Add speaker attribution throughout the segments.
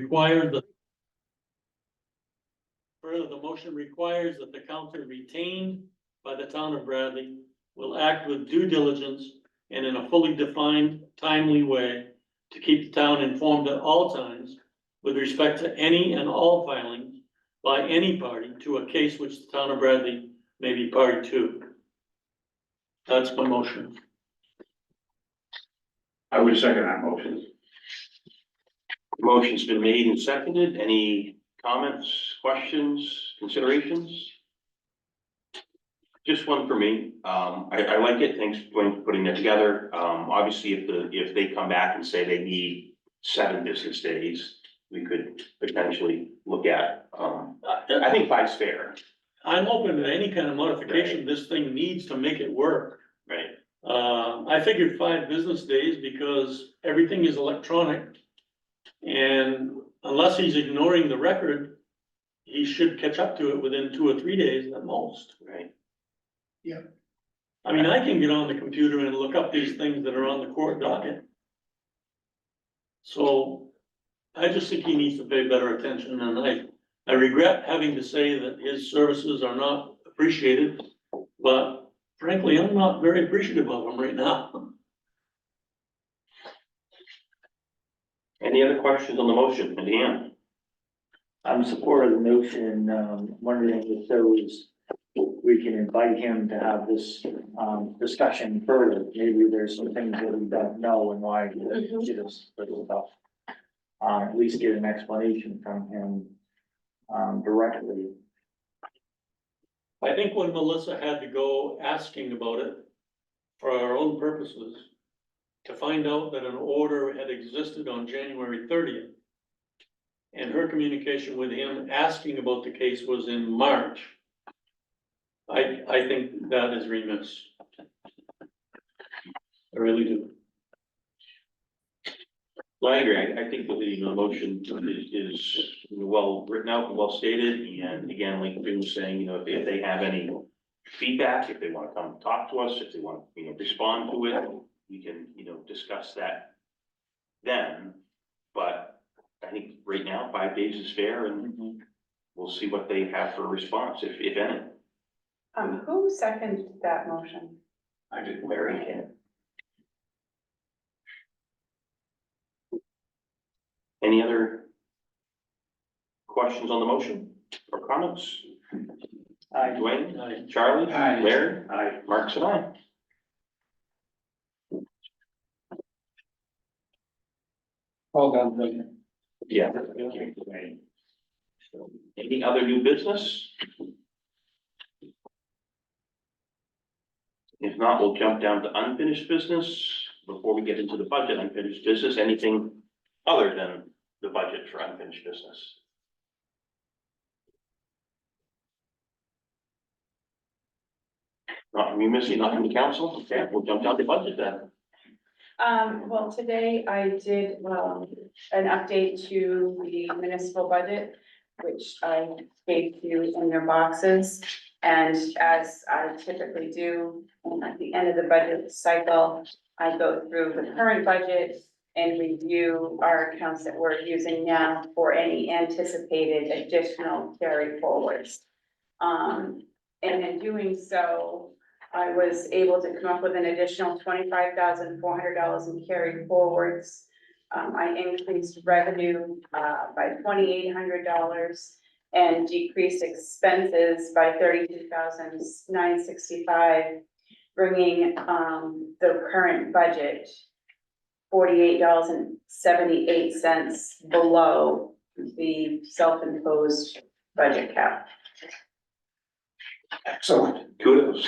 Speaker 1: requires the further, the motion requires that the counselor retained by the town of Bradley will act with due diligence and in a fully defined, timely way to keep the town informed at all times with respect to any and all filings by any party to a case which the town of Bradley may be party to. That's my motion.
Speaker 2: I would second that motion.
Speaker 3: Motion's been made and seconded. Any comments, questions, considerations? Just one for me. I like it. Thanks for putting that together. Obviously, if they come back and say they need 7 business days, we could potentially look at, I think 5's fair,
Speaker 1: I'm open to any kind of modification this thing needs to make it work.
Speaker 3: right?
Speaker 1: I figured 5 business days because everything is electronic. And unless he's ignoring the record, he should catch up to it within 2 or 3 days at most.
Speaker 3: Right.
Speaker 1: I mean, I can get on the computer and look up these things that are on the court docket. So I just think he needs to pay better attention, and I regret having to say that his services are not appreciated, but frankly, I'm not very appreciative of them right now.
Speaker 3: Any other questions on the motion? Leanne?
Speaker 4: I'm supportive of the motion, wondering if there was, we can invite him to have this, discussion further. Maybe there's some things that we don't know and why he did us for stuff. At least get an explanation from him, directly.
Speaker 1: I think when Melissa had to go asking about it for our own purposes, to find out that an order had existed on January 30th. And her communication with him asking about the case was in March. I think that is remiss. I really do.
Speaker 3: Well, I agree. I think that the motion is well written out and well stated. And again, like Jim was saying, if they have any feedback, if they want to come talk to us, if they want to, respond to it, we can, discuss that then. But I think right now, 5 days is fair, and we'll see what they have for a response, if any.
Speaker 5: Who seconded that motion?
Speaker 3: I did. Larry can. Any other questions on the motion or comments? Dwayne?
Speaker 1: Aye.
Speaker 3: Charlie?
Speaker 2: Aye.
Speaker 3: Larry?
Speaker 2: Aye.
Speaker 3: Mark and I.
Speaker 2: All done.
Speaker 3: Yeah. Any other new business? If not, we'll jump down to unfinished business. Before we get into the budget, unfinished business, anything other than the budget for unfinished business? Not from you, Missy, not from the council? Okay, we'll jump down to budget then.
Speaker 5: Well, today I did, an update to the municipal budget, which I gave you in your boxes. And as I typically do, at the end of the budget cycle, I go through the current budget and review our accounts that we're using now for any anticipated additional carry forwards. And in doing so, I was able to come up with an additional $25,400 in carry forwards. I increased revenue by $2,800 and decreased expenses by $32,965, bringing the current budget $48.78 below the self-imposed budget cap.
Speaker 3: Excellent. Kudos.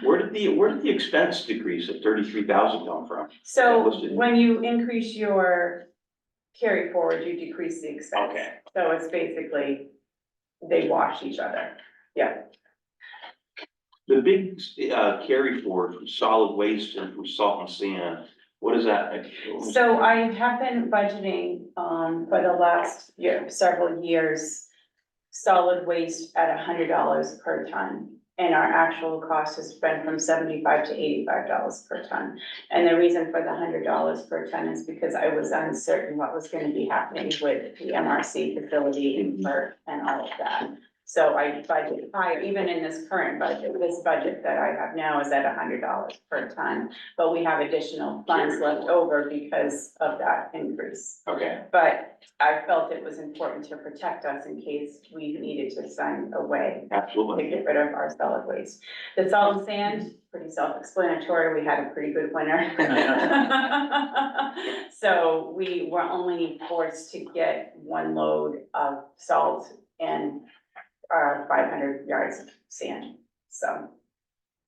Speaker 3: Where did the expense decrease of 33,000 come from?
Speaker 5: So when you increase your carry forward, you decrease the expense.
Speaker 3: Okay.
Speaker 5: So it's basically, they wash each other. Yeah.
Speaker 3: The big carry forward from solid waste and from salt and sand, what is that?
Speaker 5: So I have been budgeting, for the last several years, solid waste at $100 per ton. and our actual cost has been from $75 to $85 per ton. And the reason for the $100 per ton is because I was uncertain what was gonna be happening with the MRC facility and MERT and all of that. So I budgeted higher, even in this current budget, this budget that I have now is at $100 per ton. But we have additional funds left over because of that increase.
Speaker 3: Okay,
Speaker 5: But I felt it was important to protect us in case we needed to find a way to
Speaker 3: absolutely.
Speaker 5: get rid of our solid waste. The salt and sand, pretty self-explanatory, we had a pretty good winter. So we were only forced to get one load of salt and 500 yards of sand, so.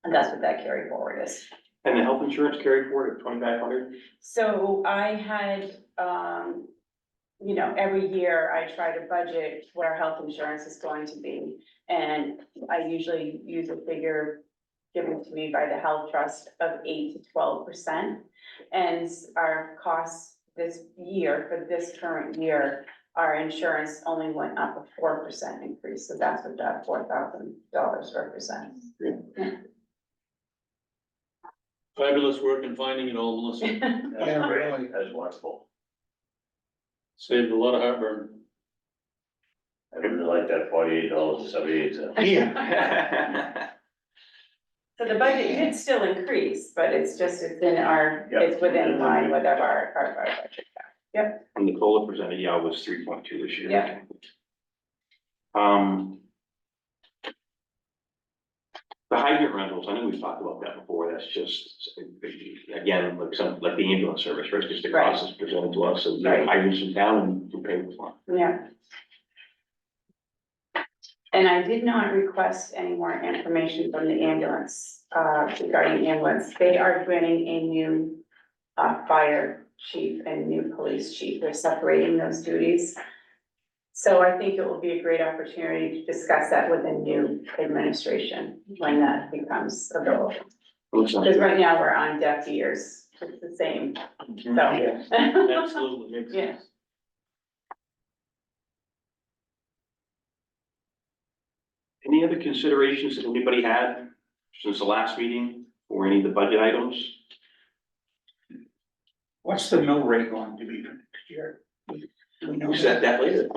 Speaker 5: And that's what that carry forward is.
Speaker 3: And the health insurance carried forward at 2,500?
Speaker 5: So I had, you know, every year I try to budget what our health insurance is going to be. And I usually use a figure given to me by the health trust of 8 to 12%. And our costs this year, for this current year, our insurance only went up a 4% increase. So that's what that $4,000 represents.
Speaker 1: Fabulous work in finding it all, Melissa.
Speaker 2: Yeah, really.
Speaker 6: That's wonderful.
Speaker 1: Saved a lot of heartburn.
Speaker 6: I really like that $48.78.
Speaker 3: Yeah.
Speaker 5: So the budget did still increase, but it's just, it's in our, it's within line with our budget.
Speaker 3: And the COLA presented, yeah, was 3.2 this year.
Speaker 5: Yeah.
Speaker 3: The hydrant rentals, I know we've talked about that before, that's just, again, like the ambulance service, right, just the cost is presented to us, so we have
Speaker 5: Right.
Speaker 3: hydrants in town and we pay for them.
Speaker 5: Yeah. And I did not request any more information from the ambulance, regarding ambulance. They are getting a new, fire chief and new police chief. They're separating those duties. So I think it will be a great opportunity to discuss that with the new administration when that becomes available.
Speaker 3: Looks like-
Speaker 5: Because right now we're on deaf ears. It's the same, so.
Speaker 1: Absolutely makes
Speaker 5: Yeah.
Speaker 1: sense.
Speaker 3: Any other considerations that anybody had since the last meeting or any of the budget items?
Speaker 2: What's the mill rate going to be for next year? Do we know
Speaker 3: We set that later.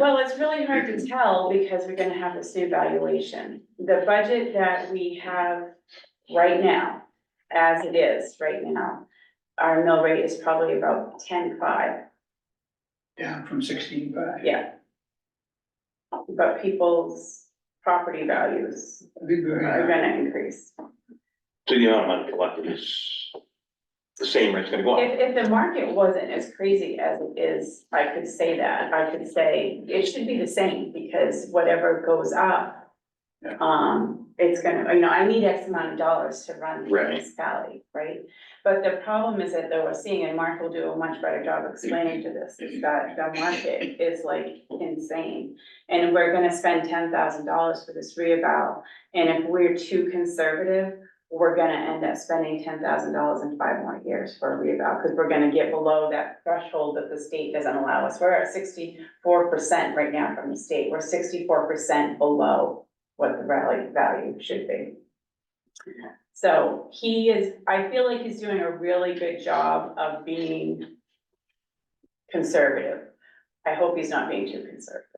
Speaker 5: Well, it's really hard to tell because we're gonna have this new valuation. The budget that we have right now, as it is right now, our mill rate is probably about 10.5,
Speaker 2: Down from 16.5.
Speaker 5: yeah. But people's property values are gonna increase.
Speaker 3: So the amount of money collected is the same, or it's gonna go up.
Speaker 5: If the market wasn't as crazy as it is, I could say that, I could say it should be the same, because whatever goes up.
Speaker 2: Yeah.
Speaker 5: It's gonna, you know, I need X amount of dollars to run the
Speaker 3: Right.
Speaker 5: municipality, right? But the problem is that we're seeing, and Mark will do a much better job explaining to this, is that the market is like insane. And we're gonna spend $10,000 for this reeval, and if we're too conservative, we're gonna end up spending $10,000 in 5 more years for a reeval, because we're gonna get below that threshold that the state doesn't allow us. We're at 64% right now from the state. We're 64% below what the rally value should be. So I feel like he's doing a really good job of being conservative. I hope he's not being too conservative.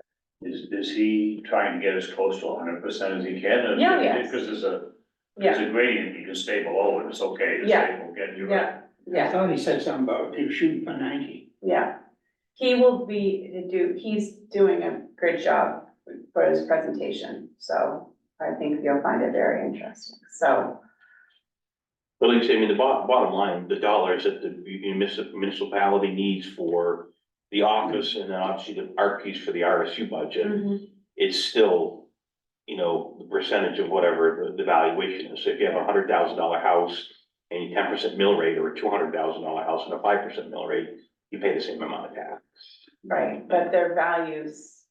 Speaker 6: Is he trying to get as close to 100% as he can? Or-
Speaker 5: Yeah, yes.
Speaker 6: Because there's a
Speaker 5: Yeah,
Speaker 6: gradient, you can stay below it, it's okay to
Speaker 5: Yeah.
Speaker 6: stay, we'll get you.
Speaker 5: yeah,
Speaker 2: I
Speaker 5: yeah.
Speaker 2: thought he said something about he was shooting for 90.
Speaker 5: Yeah, he's doing a good job for his presentation, so I think you'll find it very interesting, so.
Speaker 3: But like I say, I mean, the bottom line, the dollars that the municipality needs for the office and then obviously the art piece for the RSU budget, it's still, you know, the percentage of whatever the valuation is. So if you have $100,000 house and you 10% mill rate, or a $200,000 house and a 5% mill rate, you pay the same amount of tax.
Speaker 5: Right, but their values,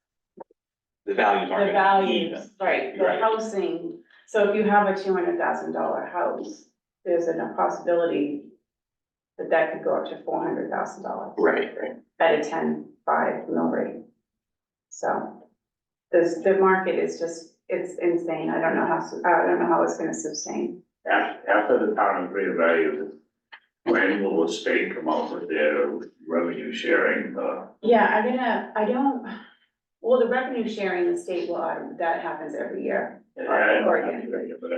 Speaker 3: The values
Speaker 5: the
Speaker 3: aren't gonna be even.
Speaker 5: values, right, the
Speaker 3: Right.
Speaker 5: housing, so if you have a $200,000 house, there's a possibility that could go up to $400,000.
Speaker 3: Right.
Speaker 5: At a 10.5 mill rate. So, the market is just it's insane. I don't know how it's gonna sustain.
Speaker 6: After the town is reevaluated, when will the state come out with their revenue sharing,
Speaker 5: Yeah, well, the revenue sharing, the state will, that happens every year.
Speaker 6: but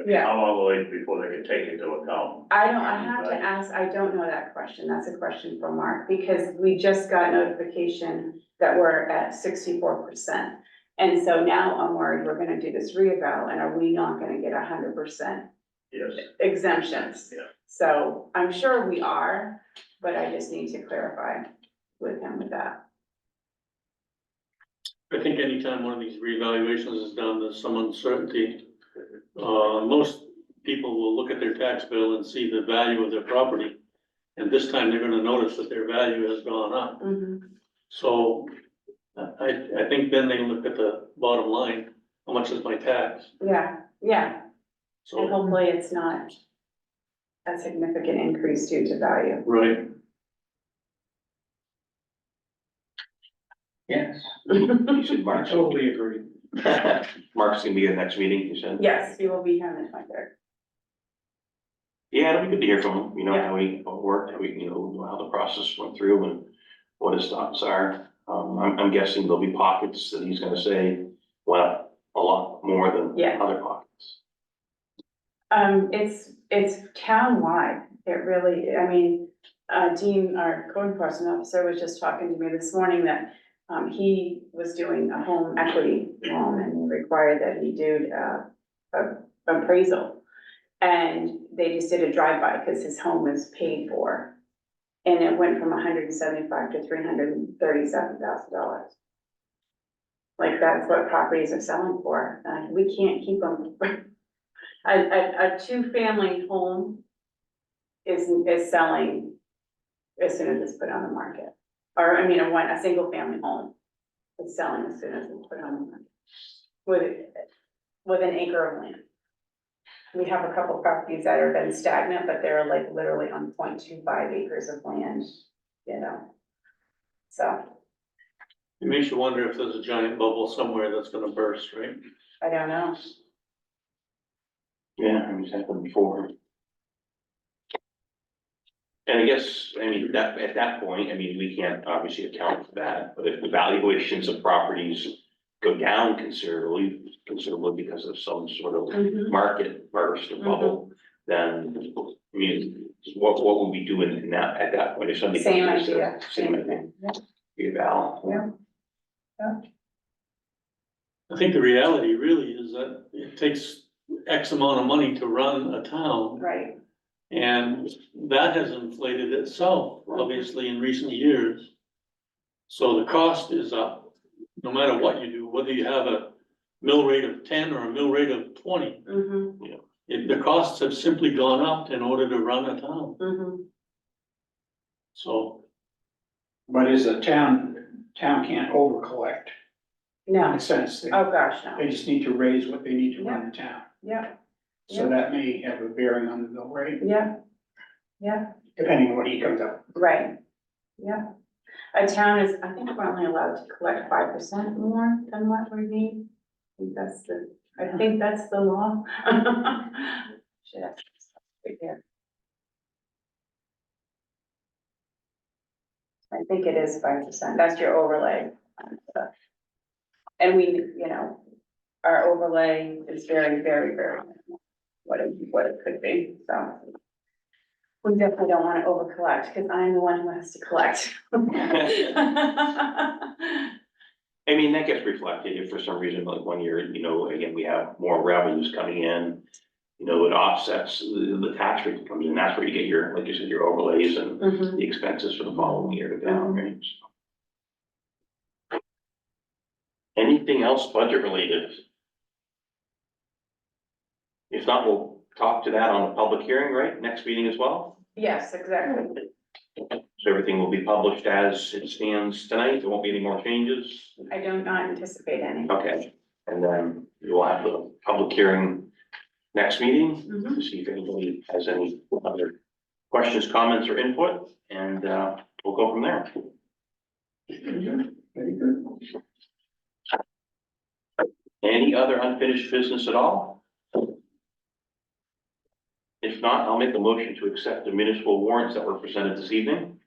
Speaker 5: Yeah.
Speaker 6: how long will it before they can take into account?
Speaker 5: I have to ask, I don't know that question. That's a question for Mark, because we just got notification that we're at 64%. And so now I'm worried we're gonna do this reeval, and are we not gonna get 100%
Speaker 6: Yes.
Speaker 5: exemptions?
Speaker 6: Yeah.
Speaker 5: So I'm sure we are, but I just need to clarify with him with that.
Speaker 1: I think anytime one of these reevaluations is done, there's some uncertainty. Most people will look at their tax bill and see the value of their property. And this time they're gonna notice that their value has gone up. So I think then they look at the bottom line, how much is my tax?
Speaker 5: Yeah, and
Speaker 1: So,
Speaker 5: hopefully it's not a significant increase due to value.
Speaker 1: right,
Speaker 2: Yes.
Speaker 3: You said Mark's,
Speaker 2: Totally agree.
Speaker 3: Mark's gonna be at the next meeting, you said?
Speaker 5: Yes, he will be here on the 23rd.
Speaker 3: Yeah, it'll be good to hear from him, you know,
Speaker 5: Yeah.
Speaker 3: how he worked, how he, you know, how the process went through and what his thoughts are. I'm guessing there'll be pockets that he's gonna say went up a lot more than
Speaker 5: Yeah.
Speaker 3: other pockets.
Speaker 5: It's townwide. It really, I mean, Dean, our code enforcement officer, was just talking to me this morning that he was doing a home equity loan and required that he do a appraisal. And they just did a drive-by because his home was paid for. And it went from $175,000 to $337,000. Like, that's what properties are selling for. We can't keep them. A two-family home is selling as soon as it's put on the market. Or, I mean, a single-family home is selling as soon as it's put on the market. With an acre of land. We have a couple properties that have been stagnant, but they're like literally on 0.25 acres of land, you know? So,
Speaker 1: it makes you wonder if there's a giant bubble somewhere that's gonna burst, right?
Speaker 5: I don't know.
Speaker 3: Yeah, I mean, it's happened before. And I guess, I mean, that, at that point, I mean, we can't obviously account for that, but if the valuations of properties go down considerably because of some sort of market burst or bubble, then, I mean, what would we do in that, at that point, if somebody?
Speaker 5: Same
Speaker 3: comes to us,
Speaker 5: idea.
Speaker 3: Same idea, reval.
Speaker 5: Yeah.
Speaker 1: I think the reality really is that it takes X amount of money to run a town.
Speaker 5: Right,
Speaker 1: And that has inflated itself, obviously, in recent years. So the cost is up, no matter what you do, whether you have a mill rate of 10 or a mill rate of 20. The costs have simply gone up in order to run a town, so.
Speaker 2: But is the town can't over collect in
Speaker 5: no,
Speaker 2: a sense, they
Speaker 5: oh gosh, no,
Speaker 2: they just need to raise what they need to run the town.
Speaker 5: yeah,
Speaker 2: So that may have a bearing on the mill rate,
Speaker 5: yeah,
Speaker 2: depending on what he comes up.
Speaker 5: right, yeah. A town is, I think we're only allowed to collect 5% more than what we need. I think that's the law. Should have right here. I think it is 5%. That's your overlay. And we, you know, our overlay is very, very, very minimal, what it could be, so. We definitely don't wanna over collect, cause I'm the one who has to collect.
Speaker 3: I mean, that gets reflected if for some reason, like 1 year, you know, again, we have more revenues coming in. You know, it offsets the tax rate that comes in, that's where you get your, like you said, your overlays and the expenses for the following year to down, right? So. Anything else budget related? If not, we'll talk to that on the public hearing, right, next meeting as well?
Speaker 5: Yes, exactly.
Speaker 3: So everything will be published as it stands tonight, there won't be any more changes?
Speaker 5: I do not anticipate any.
Speaker 3: Okay, and then we will have the public hearing next meeting
Speaker 5: Mhm.
Speaker 3: to see if anybody has any other questions, comments, or input, and we'll go from there.
Speaker 2: Very good.
Speaker 3: Any other unfinished business at all? If not, I'll make a motion to accept the municipal warrants that were presented this evening.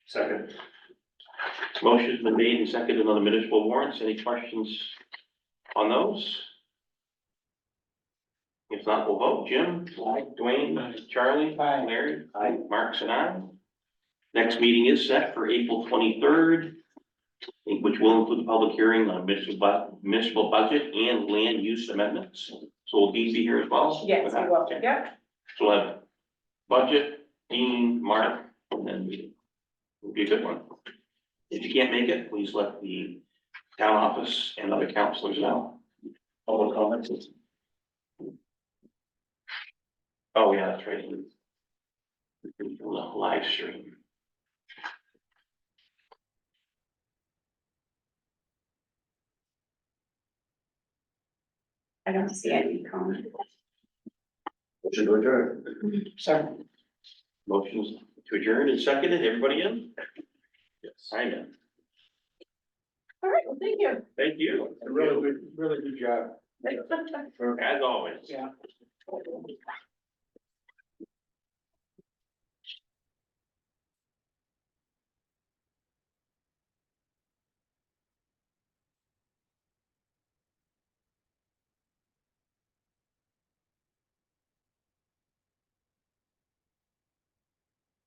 Speaker 6: Second.
Speaker 3: Motion's been made and seconded on the municipal warrants. Any questions on those? If not, we'll vote. Jim?
Speaker 4: Aye.
Speaker 3: Dwayne?
Speaker 1: Aye.
Speaker 3: Charlie?
Speaker 2: Aye.
Speaker 3: Larry?
Speaker 4: Aye.
Speaker 3: Marks and I. Next meeting is set for April 23rd, which will include the public hearing on municipal budget and land use amendments. So will Dean be here as well?
Speaker 5: Yes, we will,
Speaker 3: Okay.
Speaker 5: yep.
Speaker 3: So we'll have budget, Dean, Mark, and then it'll be a good one. If you can't make it, please let the town office and other counselors know.
Speaker 4: Public comments?
Speaker 3: Oh, yeah, that's right. The live stream.
Speaker 5: I don't see any comment.
Speaker 6: Motion to adjourn.
Speaker 2: Second.
Speaker 3: Motions to adjourn and seconded. Everybody in? Yes. I am.
Speaker 5: All right, well, thank you.
Speaker 3: Thank you.
Speaker 2: Really good job.
Speaker 3: As always.
Speaker 2: Yeah.